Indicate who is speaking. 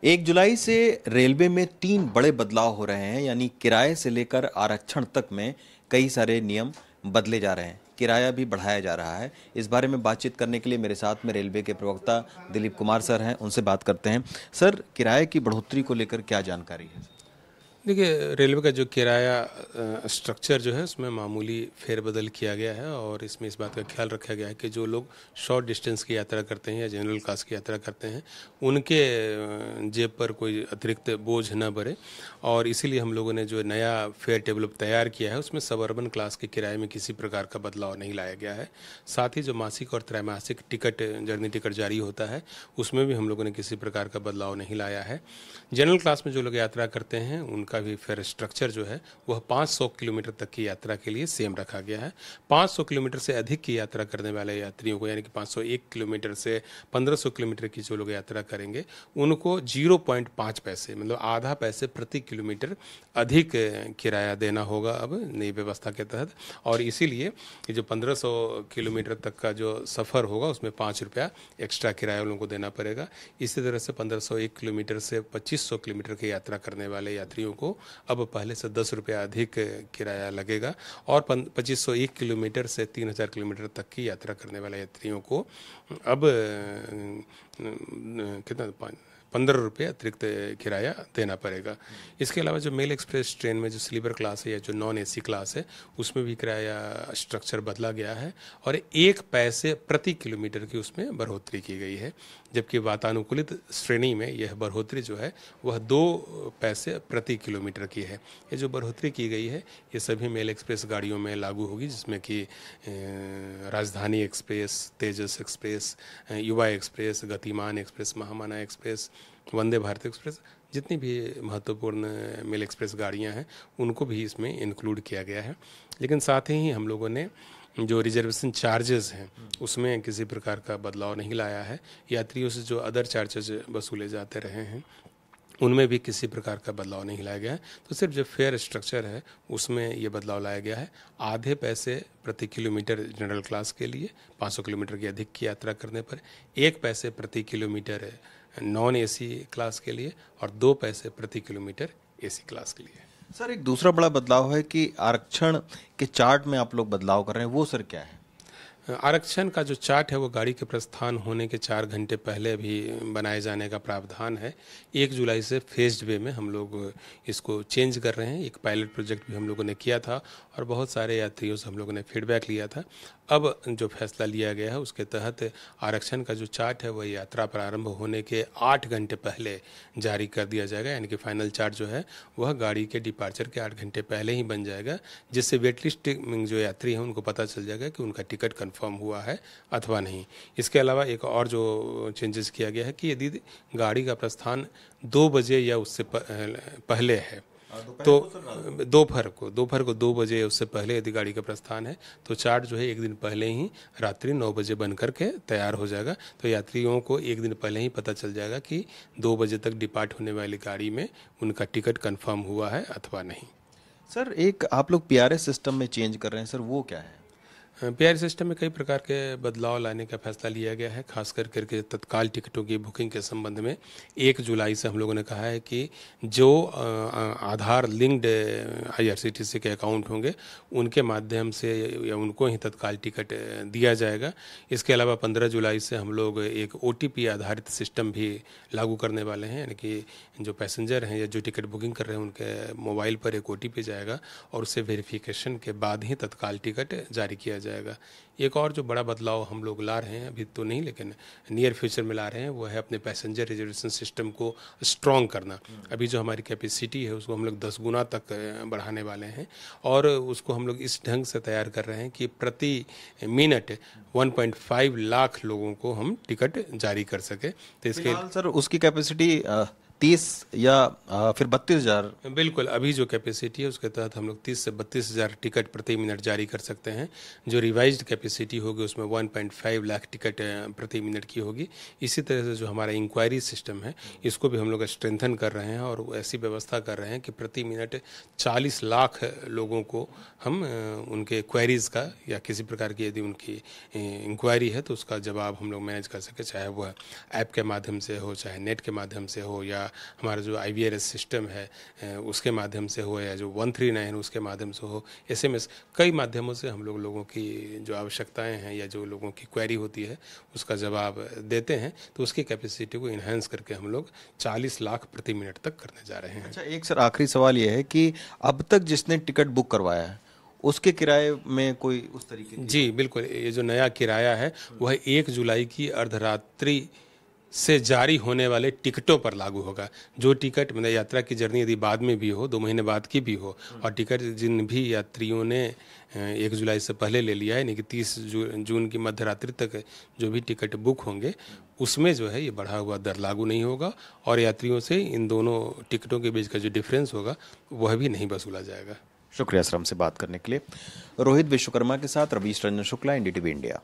Speaker 1: 1 जुलाई से रेलवे में 3 बड़े बदलाव हो रहे हैं, यानी किराए से लेकर आरक्षण तक में कई सारे नियम बदले जा रहे हैं। किराया भी बढ़ाया जा रहा है। इस बारे में बातचीत करने के लिए मेरे साथ में रेलवे के प्रवक्ता दिलीप कुमार सर हैं, उनसे बात करते हैं। सर, किराए की बढ़ोतरी को लेकर क्या जानकारी है?
Speaker 2: देखिए, रेलवे का जो किराया स्ट्रक्चर जो है उसमें मामूली फेरबदल किया गया है और इसमें इस बात का ख्याल रखा गया है कि जो लोग शॉर्ट डिस्टेंस की यात्रा करते हैं या जनरल क्लास की यात्रा करते हैं उनके जेब पर कोई अतिरिक्त बोझ न बढ़े। और इसीलिए हम लोगों ने जो नया फेयर टेबल तैयार किया है उसमें सब अर्बन क्लास के किराए में किसी प्रकार का बदलाव नहीं लाया गया है। साथ ही जो मासिक और त्रैमासिक टिकट जर्नी टिकट जारी होता है उसमें भी हम लोगों ने किसी प्रकार का बदलाव नहीं लाया है। जनरल क्लास में जो लोग यात्रा करते हैं उनका भी फेयर स्ट्रक्चर जो है वह 500 किलोमीटर तक की यात्रा के लिए सेम रखा गया है। 500 किलोमीटर से अधिक की यात्रा करने वाले यात्रियों को, यानी कि 501 किलोमीटर से 1500 किलोमीटर की जो लोग यात्रा करेंगे उनको 0.5 पैसे, मतलब आधा पैसे प्रति किलोमीटर अधिक किराया देना होगा अब नई व्यवस्था के तहत। और इसीलिए ये जो 1500 किलोमीटर तक का जो सफ़र होगा उसमें 5 रुपया एक्स्ट्रा किराया उन लोगों को देना पड़ेगा। इसी तरह से 1501 किलोमीटर से 2500 किलोमीटर की यात्रा करने वाले यात्रियों को अब पहले से 10 रुपया अधिक किराया लगेगा। और 2501 किलोमीटर से 3000 किलोमीटर तक की यात्रा करने वाले यात्रियों को अब कितना 15 रुपये अतिरिक्त किराया देना पड़ेगा। इसके अलावा जो मेल एक्सप्रेस ट्रेन में जो स्लीपर क्लास है या जो नॉन एसी क्लास है उसमें भी किराया स्ट्रक्चर बदला गया है और 1 पैसे प्रति किलोमीटर की उसमें बढ़ोतरी की गई है। जबकि वातानुकूलित श्रेणी में यह बढ़ोतरी जो है वह 2 पैसे प्रति किलोमीटर की है। ये जो बढ़ोतरी की गई है ये सभी मेल एक्सप्रेस गाड़ियों में लागू होगी, जिसमें कि राजधानी एक्सप्रेस, तेजस एक्सप्रेस, युवा एक्सप्रेस, गतिमान express, महामाना express, Vande Bharat express, जितनी भी महत्वपूर्ण मेल एक्सप्रेस गाड़ियां हैं उनको भी इसमें इंक्लूड किया गया है। लेकिन साथ ही हम लोगों ने जो रिजर्वेशन चार्जेस हैं उसमें किसी प्रकार का बदलाव नहीं लाया है। यात्रियों से जो अदर चार्जेस वसूले जाते रहे हैं उनमें भी किसी प्रकार का बदलाव नहीं लाया गया है। तो सिर्फ जो फेयर स्ट्रक्चर है उसमें ये बदलाव लाया गया है। आधे पैसे प्रति किलोमीटर जनरल क्लास के लिए 500 किलोमीटर की अधिक की यात्रा करने पर, 1 पैसे प्रति किलोमीटर नॉन एसी क्लास के लिए और 2 पैसे प्रति किलोमीटर एसी क्लास के लिए।
Speaker 1: सर, एक दूसरा बड़ा बदलाव है कि आरक्षण के चार्ट में आप लोग बदलाव कर रहे हैं, वो सर क्या है?
Speaker 2: आरक्षण का जो चार्ट है वो गाड़ी के प्रस्थान होने के 4 घंटे पहले भी बनाए जाने का प्रावधान है। 1 जुलाई से फेज्ड वे में हम लोग इसको चेंज कर रहे हैं। एक पायलट प्रोजेक्ट भी हम लोगों ने किया था और बहुत सारे यात्रियों से हम लोगों ने फीडबैक लिया था। अब जो फैसला लिया गया है उसके तहत आरक्षण का जो चार्ट है वह यात्रा प्रारंभ होने के 8 घंटे पहले जारी कर दिया जाएगा, यानी कि फाइनल चार्ट जो है वह गाड़ी के डिपार्चर के 8 घंटे पहले ही बन जाएगा, जिससे वेटलिस्ट जो यात्री हैं उनको पता चल जाएगा कि उनका टिकट कंफर्म हुआ है अथवा नहीं। इसके अलावा एक और जो चेंजेस किया गया है कि यदि गाड़ी का प्रस्थान 2 बजे या उससे पहले है तो दोपहर को 2 बजे या उससे पहले यदि गाड़ी का प्रस्थान है तो चार्ट जो है 1 दिन पहले ही रात्रि 9 बजे बन करके तैयार हो जाएगा। तो यात्रियों को 1 दिन पहले ही पता चल जाएगा कि 2 बजे तक डिपार्ट होने वाली गाड़ी में उनका टिकट कंफर्म हुआ है अथवा नहीं।
Speaker 1: सर, एक आप लोग पीआरएस सिस्टम में चेंज कर रहे हैं, सर वो क्या है?
Speaker 2: पीआर सिस्टम में कई प्रकार के बदलाव लाने का फैसला लिया गया है, खास करके तत्काल टिकटों की बुकिंग के संबंध में 1 जुलाई से हम लोगों ने कहा है कि जो आधार लिंक्ड आईआरसीटीसी के अकाउंट होंगे उनके माध्यम से या उनको ही तत्काल टिकट दिया जाएगा। इसके अलावा 15 जुलाई से हम लोग एक ओटीपी आधारित सिस्टम भी लागू करने वाले हैं, यानी कि जो पैसेंजर हैं या जो टिकट बुकिंग कर रहे हैं उनके मोबाइल पर एक ओटीपी जाएगा और उससे वेरिफिकेशन के बाद ही तत्काल टिकट जारी किया जाएगा। एक और जो बड़ा बदलाव हम लोग ला रहे हैं, अभी तो नहीं लेकिन नियर फ्यूचर में ला रहे हैं, वो है अपने पैसेंजर रिजर्वेशन सिस्टम को स्ट्रॉन्ग करना। अभी जो हमारी कैपेसिटी है उसको हम लोग 10 गुना तक बढ़ाने वाले हैं और उसको हम लोग इस ढंग से तैयार कर रहे हैं कि प्रति मिनट 1.5 लाख लोगों को हम टिकट जारी कर सके। तो इसके
Speaker 1: सर उसकी कैपेसिटी 30 या फिर 32,000?
Speaker 2: बिल्कुल, अभी जो कैपेसिटी है उसके तहत हम लोग 30 से 32,000 टिकट प्रति मिनट जारी कर सकते हैं। जो रिवाइज्ड कैपेसिटी होगी उसमें 1.5 लाख टिकट प्रति मिनट की होगी। इसी तरह से जो हमारा इंक्वायरी सिस्टम है इसको भी हम लोग स्ट्रेंथन कर रहे हैं और ऐसी व्यवस्था कर रहे हैं कि प्रति मिनट 40 लाख लोगों को हम उनके क्वेरीज़ का या किसी प्रकार की यदि उनकी इंक्वायरी है तो उसका जवाब हम लोग मैनेज कर सके, चाहे वह ऐप के माध्यम से हो, चाहे नेट के माध्यम से हो या हमारा जो IVRS सिस्टम है उसके माध्यम से हो, या जो 139 उसके माध्यम से हो, SMS, कई माध्यमों से हम लोगों की जो आवश्यकताएं हैं या जो लोगों की क्वेरी होती है उसका जवाब देते हैं। तो उसकी कैपेसिटी को इन्हांस करके हम लोग 40 लाख प्रति मिनट तक करने जा रहे हैं।
Speaker 1: अच्छा, एक सर आखिरी सवाल ये है कि अब तक जिसने टिकट बुक करवाया है उसके किराए में कोई उस तरीके की?
Speaker 2: जी बिल्कुल, ये जो नया किराया है वह 1 जुलाई की अर्धरात्रि से जारी होने वाले टिकटों पर लागू होगा। जो टिकट मतलब यात्रा की जर्नी यदि बाद में भी हो, 2 महीने बाद की भी हो, और टिकट जिन भी यात्रियों ने 1 जुलाई से पहले ले लिया है, यानी कि 30 जून की मध्य रात्रि तक जो भी टिकट बुक होंगे उसमें जो है ये बढ़ा हुआ दर लागू नहीं होगा, और यात्रियों से इन दोनों टिकटों के बीच का जो डिफरेंस होगा वह भी नहीं वसूला जाएगा।
Speaker 1: शुक्रिया सर हमसे बात करने के लिए। रोहित विश्वकर्मा के साथ रवीश रंजन शुक्ला, NDTV इंडिया।